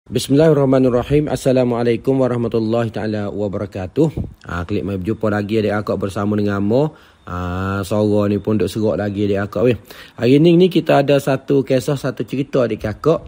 Bismillahirrahmanirrahim. Assalamualaikum warahmatullahi taala wabarakatuh. Klik mai berjumpa lagi adik akak bersama dengan Mo. Suara ni pun duk serak lagi adik akak weh. Hari ni kita ada satu kisah, satu cerita adik akak.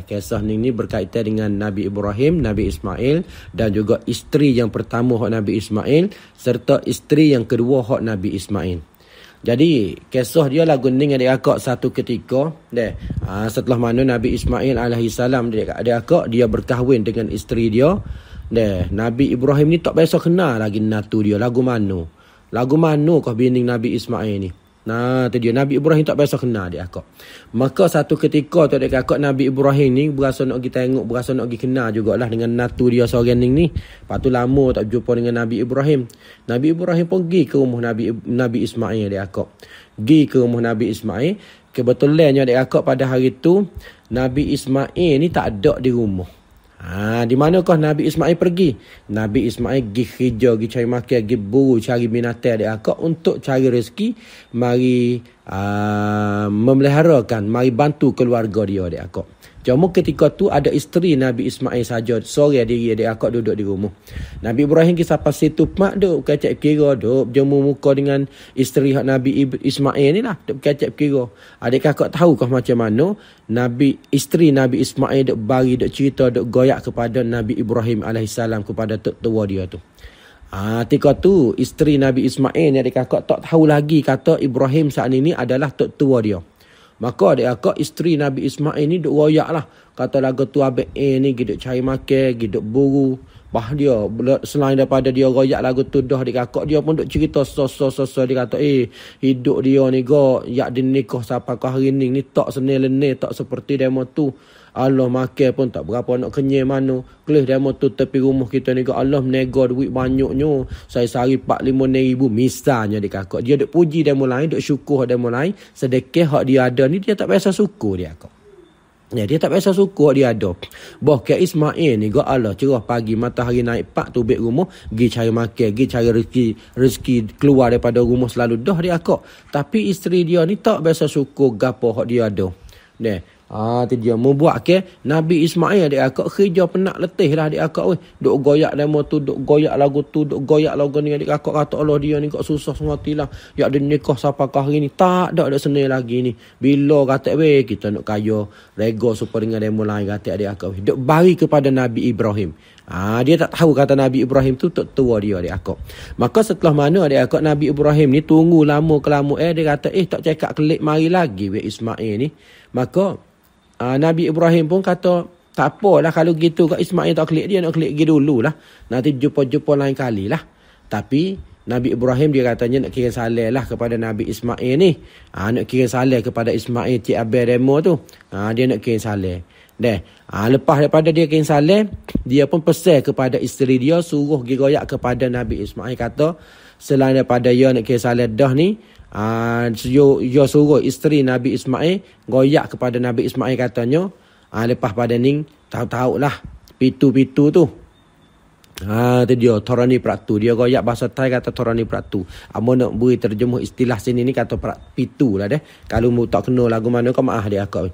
Kisah ni berkaitan dengan Nabi Ibrahim, Nabi Ismail dan juga isteri yang pertama hak Nabi Ismail serta isteri yang kedua hak Nabi Ismail. Jadi kisah dia lagu ni adik akak satu ketika setelah mana Nabi Ismail alaihissalam adik akak dia berkahwin dengan isteri dia. Nabi Ibrahim ni tak biasa kenal lagi natu dia lagu mana kau bini Nabi Ismail ni. Nah, tu dia Nabi Ibrahim tak biasa kenal adik akak. Maka satu ketika tu adik akak Nabi Ibrahim ni berasa nak pergi tengok, berasa nak pergi kenal jugalah dengan natu dia seorang ni. Lepas tu lama tak berjumpa dengan Nabi Ibrahim. Nabi Ibrahim pun pergi ke rumah Nabi Ismail adik akak. Pergi ke rumah Nabi Ismail. Kebetulannya adik akak pada hari tu Nabi Ismail ni tak ada di rumah. Di manakah Nabi Ismail pergi? Nabi Ismail pergi kerja, pergi cari makan, pergi buru, cari binatang adik akak untuk cari rezeki, mari memeliharakan, mari bantu keluarga dia adik akak. Cuma ketika tu ada isteri Nabi Ismail saja, sore diri adik akak duduk di rumah. Nabi Ibrahim kisah pas situ mak duk kacak kira, duk jemu muka dengan isteri Nabi Ismail ni lah, duk kacak kira. Adik kakak tahukah macam mana isteri Nabi Ismail duk bagi, duk cerita, duk goyak kepada Nabi Ibrahim alaihissalam, kepada tok tua dia tu. Ketika tu isteri Nabi Ismail ni adik kakak tak tahu lagi kata Ibrahim saat ini adalah tok tua dia. Maka adik akak isteri Nabi Ismail ni duk royak lah. Kata lagu tu abang ni duk cari makan, duk buru. Dia selain daripada dia royak lagu tu dah adik akak dia pun duk cerita dia kata hidup dia ni yak din nikah sampai ke hari ni tak senil-lenil, tak seperti demo tu. Allah makan pun tak berapa nak kenyai mana. Kelih demo tu tepi rumah kita ni Allah menega duit banyaknya. Saya sehari 4-5 ribu misalnya adik kakak. Dia duk puji demo lain, duk syukur demo lain. Sedekah hak dia ada ni dia tak biasa syukur dia akak. Dia tak biasa syukur dia ada. Bahkan Ismail ni Allah cerah pagi matahari naik pak tu beg rumah, pergi cari makan, pergi cari rezeki keluar daripada rumah selalu dah dia akak. Tapi isteri dia ni tak biasa syukur gapo hak dia ada. Tu dia membuat Nabi Ismail adik akak kerja penat letih lah adik akak weh. Duk goyak demo tu, duk goyak lagu tu, duk goyak lagu ni adik akak kata Allah dia ni kok susah semati lah. Yak dia nikah sampai ke hari ni tak ada senil lagi ni. Bila kata weh kita nak kaya rego supaya dengan demo lain kata adik akak weh. Duk bagi kepada Nabi Ibrahim. Dia tak tahu kata Nabi Ibrahim tu tok tua dia adik akak. Maka setelah mana adik akak Nabi Ibrahim ni tunggu lama kelama dia kata tak cakap kelik mari lagi weh Ismail ni. Maka Nabi Ibrahim pun kata tak apalah kalau gitu kat Ismail tak klik, dia nak klik pergi dululah. Nanti jumpa lain kali lah. Tapi Nabi Ibrahim dia katanya nak kira salah lah kepada Nabi Ismail ni. Nak kira salah kepada Ismail cik Abel Remo tu. Dia nak kira salah. Lepas daripada dia kira salah, dia pun pesan kepada isteri dia suruh giroyak kepada Nabi Ismail kata selain daripada dia nak kira salah dah ni, dia suruh isteri Nabi Ismail goyak kepada Nabi Ismail katanya lepas pada ni tahu-tahu lah pitu-pitu tu. Tu dia Torani Pratu. Dia goyak bahasa Thai kata Torani Pratu. Amo nak beri terjemuh istilah sini ni kata pitu lah Kalau mu tak kena lagu mana kau maaf dia akak.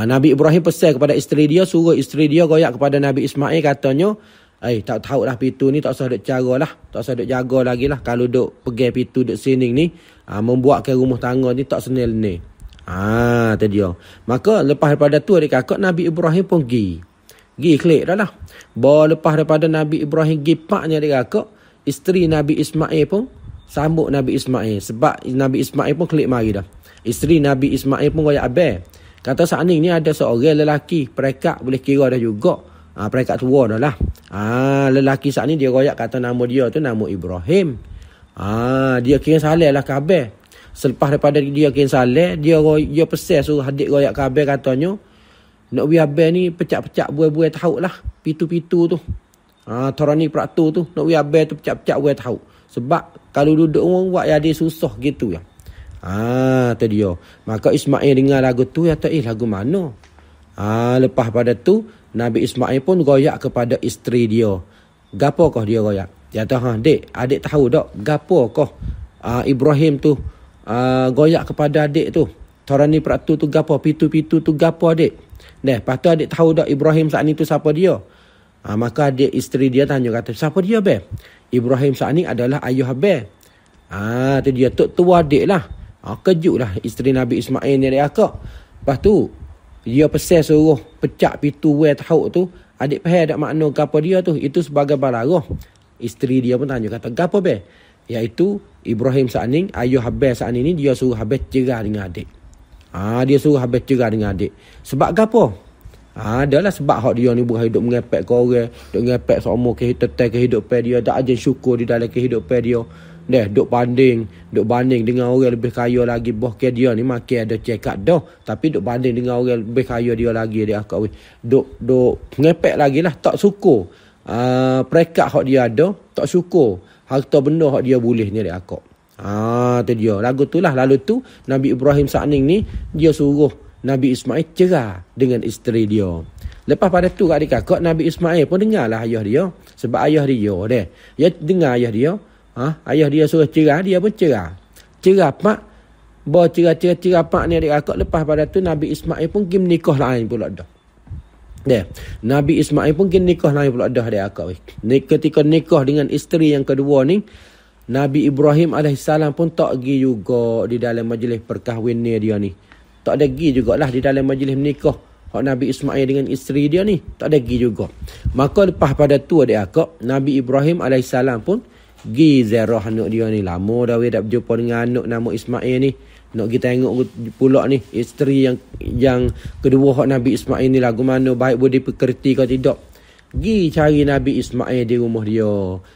Nabi Ibrahim pesan kepada isteri dia, suruh isteri dia goyak kepada Nabi Ismail katanya tak tahu lah pitu ni tak usah duk cara lah, tak usah duk jaga lagi lah. Kalau duk pergi pitu duk sining ni membuatkan rumah tangga ni tak senil ni. Tu dia. Maka lepas daripada tu adik kakak Nabi Ibrahim pun pergi klik dah lah. Lepas daripada Nabi Ibrahim pergi paknya adik kakak, isteri Nabi Ismail pun sambut Nabi Ismail. Sebab Nabi Ismail pun klik mari dah. Isteri Nabi Ismail pun goyak abang. Kata saat ni ada seorang lelaki perekat boleh kira dah juga. Perekat tua dah lah. Lelaki saat ni dia goyak kata nama dia tu nama Ibrahim. Dia kira salah lah kabel. Selepas daripada dia kira salah, dia pesan suruh adik goyak kabel katanya nak biar abang ni pecak-pecak buah-buah tahu lah. Pitu-pitu tu. Torani Pratu tu. Nak biar abang tu pecak-pecak buah tahu. Sebab kalau duduk orang buat jadi susah gitu ya. Tu dia. Maka Ismail dengar lagu tu ya tak lagu mana. Lepas pada tu Nabi Ismail pun goyak kepada isteri dia. Gapokah dia goyak? Dia kata, adik tahu tak gapokah Ibrahim tu goyak kepada adik tu. Torani Pratu tu gapo, pitu-pitu tu gapo adik? Lepas tu adik tahu dak Ibrahim saat ni tu siapa dia? Maka adik isteri dia tanya kata, siapa dia be? Ibrahim saat ni adalah ayah be. Tu dia tua adik lah. Kejut lah isteri Nabi Ismail ni adik akak. Lepas tu dia pesan suruh pecah pintu tahu tu. Adik faham tak makna gapo dia tu? Itu sebagai balarah. Isteri dia pun tanya kata, gapo be? Iaitu Ibrahim saat ni, ayah Habis saat ni dia suruh Habis cerah dengan adik. Dia suruh Habis cerah dengan adik. Sebab gapo? Adalah sebab hak dia ni bukan hidup mengepek ke orang, duk ngepek seumur kehidupan dia, tak aja syukur di dalam kehidupan dia. Duk banding dengan orang lebih kaya lagi. Bahkan dia ni makin ada cekak dah, tapi duk banding dengan orang lebih kaya dia lagi dia akak weh. Duk ngepek lagi lah, tak syukur. Perekat hak dia ada, tak syukur. Harta benda hak dia boleh ni dia akak. Tu dia. Lagu tu lah. Lalu tu Nabi Ibrahim Sa'ning ni dia suruh Nabi Ismail cerah dengan isteri dia. Lepas pada tu adik kakak Nabi Ismail pun dengarlah ayah dia. Sebab ayah dia dia. Dia dengar ayah dia. Ayah dia suruh cerah, dia pun cerah. Cerah pak. Bawa cerah pak ni adik kakak. Lepas pada tu Nabi Ismail pun pergi menikah lain pula dah. Nabi Ismail pun pergi nikah lain pula dah adik kakak. Ketika nikah dengan isteri yang kedua ni, Nabi Ibrahim AS pun tak pergi juga di dalam majlis perkahwinan dia ni. Tak ada pergi jugalah di dalam majlis menikah hak Nabi Ismail dengan isteri dia ni. Tak ada pergi juga. Maka lepas pada tu adik akak, Nabi Ibrahim AS pun pergi ziarah anak dia ni. Lama dah tak berjumpa dengan anak nama Ismail ni. Nak kita tengok pula ni isteri yang kedua hak Nabi Ismail ni lagu mana, baik budi pekerti ke tidak. Pergi cari Nabi Ismail di rumah dia.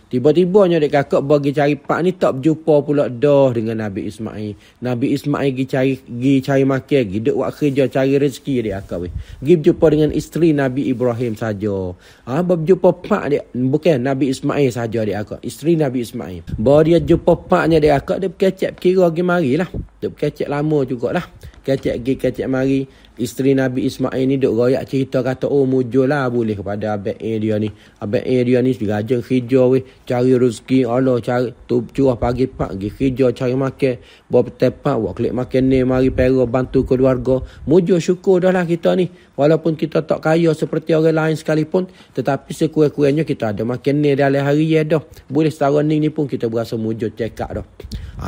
Tiba-tibanya adik kakak bagi cari pak ni tak berjumpa pula dah dengan Nabi Ismail. Nabi Ismail pergi cari makan, pergi duk buat kerja cari rezeki adik kakak weh. Pergi berjumpa dengan isteri Nabi Ibrahim saja. Berjumpa pak dia, bukan Nabi Ismail saja adik kakak, isteri Nabi Ismail. Bawa dia jumpa paknya adik kakak, dia berkecek kira pergi marilah. Dia berkecek lama jugalah. Kecek mari. Isteri Nabi Ismail ni duk royak cerita kata, mujurlah boleh kepada abang dia ni. Abang dia ni rajin kerja weh, cari rezeki. Allah cari tu curah pagi pak pergi kerja cari makan. Bawa petepak buat klik makan ni, mari pera bantu keluarga. Mujur syukur dah lah kita ni. Walaupun kita tak kaya seperti orang lain sekalipun, tetapi sekurang-kurangnya kita ada makan ni dalam hari ya dah. Boleh setara ni pun kita berasa mujur cekak dah.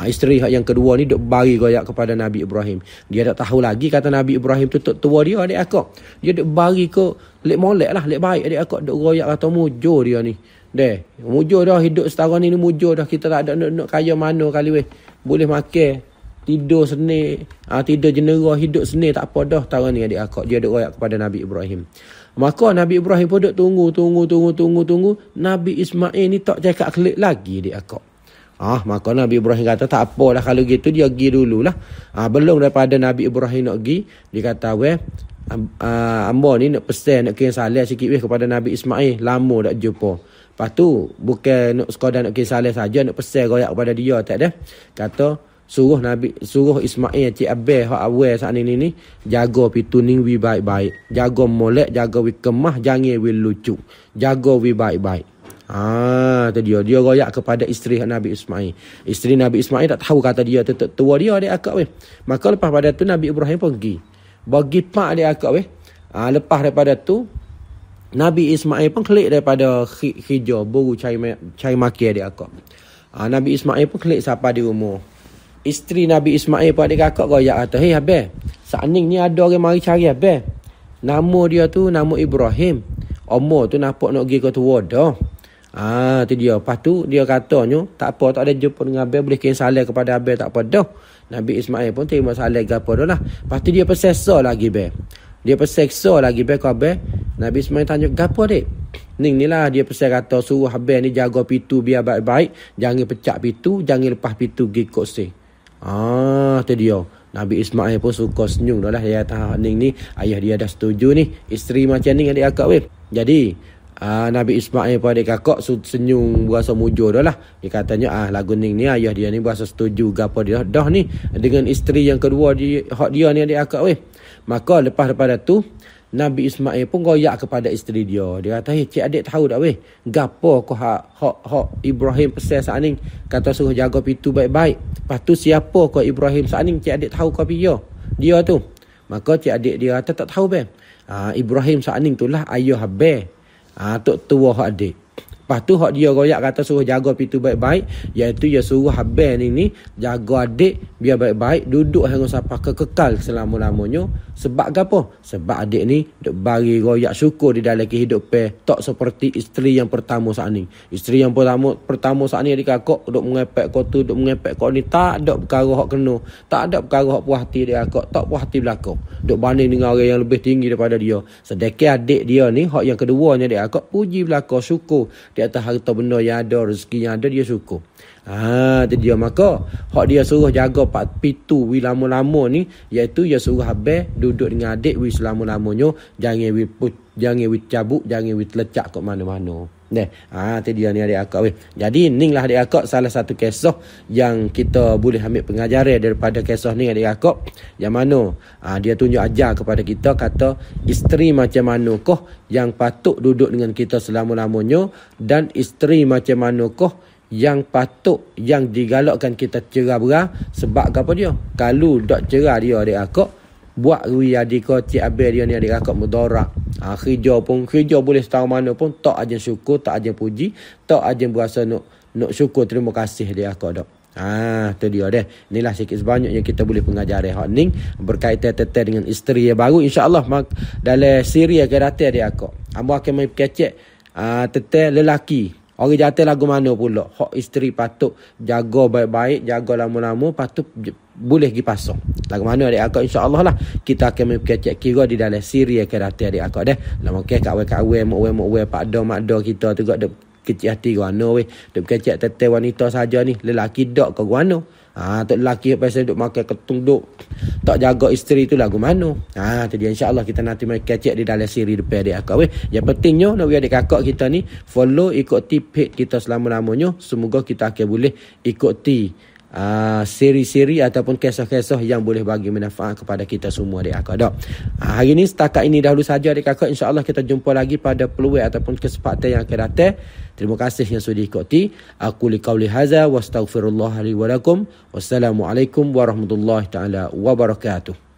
Isteri yang kedua ni duk bari royak kepada Nabi Ibrahim. Dia tak tahu lagi kata Nabi Ibrahim tu tua dia adik akak. Dia duk bari ke lek molek lah, lek baik adik akak duk royak kata mujur dia ni. Mujur dah hidup setara ni mujur dah, kita tak ada nak kaya mana kali weh. Boleh makan, tidur seni, tidur jenera, hidup seni tak apa dah setara ni adik akak. Dia duk royak kepada Nabi Ibrahim. Maka Nabi Ibrahim pun duk tunggu. Nabi Ismail ni tak cakap kelik lagi adik akak. Maka Nabi Ibrahim kata tak apalah kalau gitu dia pergi dululah. Belum daripada Nabi Ibrahim nak pergi, dia kata amba ni nak pesan, nak kirim salam sikit kepada Nabi Ismail. Lama tak jumpa. Lepas tu bukan nak sekadar nak kirim salam saja, nak pesan royak kepada dia tak ada. Kata suruh Ismail cik Abel hak awal saat ni jaga pintu ni wi baik-baik. Jaga molek, jaga wi kemah, jangan wi lucu. Jaga wi baik-baik. Tu dia royak kepada isteri Nabi Ismail. Isteri Nabi Ismail tak tahu kata dia tua dia adik akak weh. Maka lepas pada tu Nabi Ibrahim pun pergi bagi pak adik akak weh. Lepas daripada tu Nabi Ismail pun kelik daripada hijau buru cari makan adik akak. Nabi Ismail pun kelik siapa di rumah. Isteri Nabi Ismail pun adik kakak royak kata, "Hei Abel, Sa'ning ni ada orang mari cari Abel. Nama dia tu nama Ibrahim. Umur tu nampak nak pergi ke tua dah." Tu dia. Lepas tu dia katanya tak apa, tak ada jumpa dengan Abel, boleh kirim salam kepada Abel, tak apa dah. Nabi Ismail pun terima salam ke apa dah lah. Lepas tu dia perseksa lagi Abel. Ke Abel. Nabi Ismail tanya, "Gapo dek?" Ni lah dia pesan kata suruh Abel ni jaga pintu biar baik-baik, jangan pecah pintu, jangan lepas pintu pergi kursi. Tu dia. Nabi Ismail pun suka senyum dah lah. Dia kata ni ayah dia dah setuju ni. Isteri macam ni adik akak weh. Jadi Nabi Ismail pun adik kakak senyum berasa mujur dah lah. Dia katanya lagu ni ayah dia ni berasa setuju gapo dia dah ni dengan isteri yang kedua hak dia ni adik kakak weh. Maka lepas daripada tu Nabi Ismail pun goyak kepada isteri dia. Dia kata, "Cik adik tahu tak weh, gapo ko hak Ibrahim pesan saat ni kata suruh jaga pintu baik-baik. Lepas tu siapa ko Ibrahim saat ni cik adik tahu ko dia tu." Maka cik adik dia kata tak tahu ben. Ibrahim Sa'ning tu lah ayah Habel. Tok tua hak adik. Lepas tu hak dia royak kata suruh jaga pintu baik-baik, iaitu dia suruh Habel ni jaga adik biar baik-baik, duduk hingga sampai kekal selama-lamanya. Sebab apa? Sebab adik ni duk bagi royak syukur di dalam kehidupan, tak seperti isteri yang pertama saat ni. Isteri yang pertama saat ni adik kakak duk mengepek kau tu, duk mengepek kau ni, tak ada perkara hak kena, tak ada perkara hak puas hati adik kakak, tak puas hati belakang. Duk banding dengan orang yang lebih tinggi daripada dia. Sedekah adik dia ni hak yang keduanya adik kakak puji belakang, syukur di atas harta benda yang ada, rezeki yang ada, dia syukur. Itu dia. Maka hak dia suruh jaga pintu wi lama-lama ni, iaitu dia suruh Habel duduk dengan adik wi selama-lamanya, jangan wi cabut, jangan wi telecak kat mana-mana. Itu dia ni adik akak weh. Jadi inilah adik akak salah satu kisah yang kita boleh ambil pengajaran daripada kisah ni adik akak, yang mana dia tunjuk ajar kepada kita, kata isteri macam manakah yang patut duduk dengan kita selama-lamanya, dan isteri macam manakah yang patut, yang digalakkan kita cerah-berah. Sebab apa dia? Kalau tak cerah dia adik akak, buat wi adik kau cik abel dia ni adik akak mudarat. Kerja boleh setahun mana pun tak aja syukur, tak aja puji, tak aja berasa nak syukur terima kasih adik akak dak. Tu dia deh. Inilah sikit sebanyak yang kita boleh pengajaran hak ni berkaitan dengan isteri yang baru. InsyaAllah dalam siri akan datang adik akak, hamba akan mai kecek tentang lelaki. Orang jatuh lagu mana pula hak isteri patut jaga baik-baik, jaga lama-lama, patut boleh pergi pasang. Lagu mana adik akak, insya-Allah lah kita akan mengkecek kira di dalam siri akan datang adik akak dah. Lama ke kawan-kawan mak-mak pakda makda kita tu gak kecil hati guano weh. Duk kecek tete wanita saja ni, lelaki dak ke guano. Tok lelaki pasal duk makan ketung duk tak jaga isteri tu lagu mana. Tu dia, insya-Allah kita nanti mai kecek di dalam siri depan adik akak weh. Yang pentingnya nak adik kakak kita ni follow, ikuti page kita selama-lamanya. Semoga kita akan boleh ikuti siri-siri ataupun kisah-kisah yang boleh bagi manfaat kepada kita semua adik akak dak. Hari ni setakat ini dahulu saja adik kakak, insya-Allah kita jumpa lagi pada peluang ataupun kesempatan yang akan datang. Terima kasih yang sudah ikuti. Aku liqauli hadza wa astaghfirullah li wa lakum. Wassalamualaikum warahmatullahi taala wabarakatuh.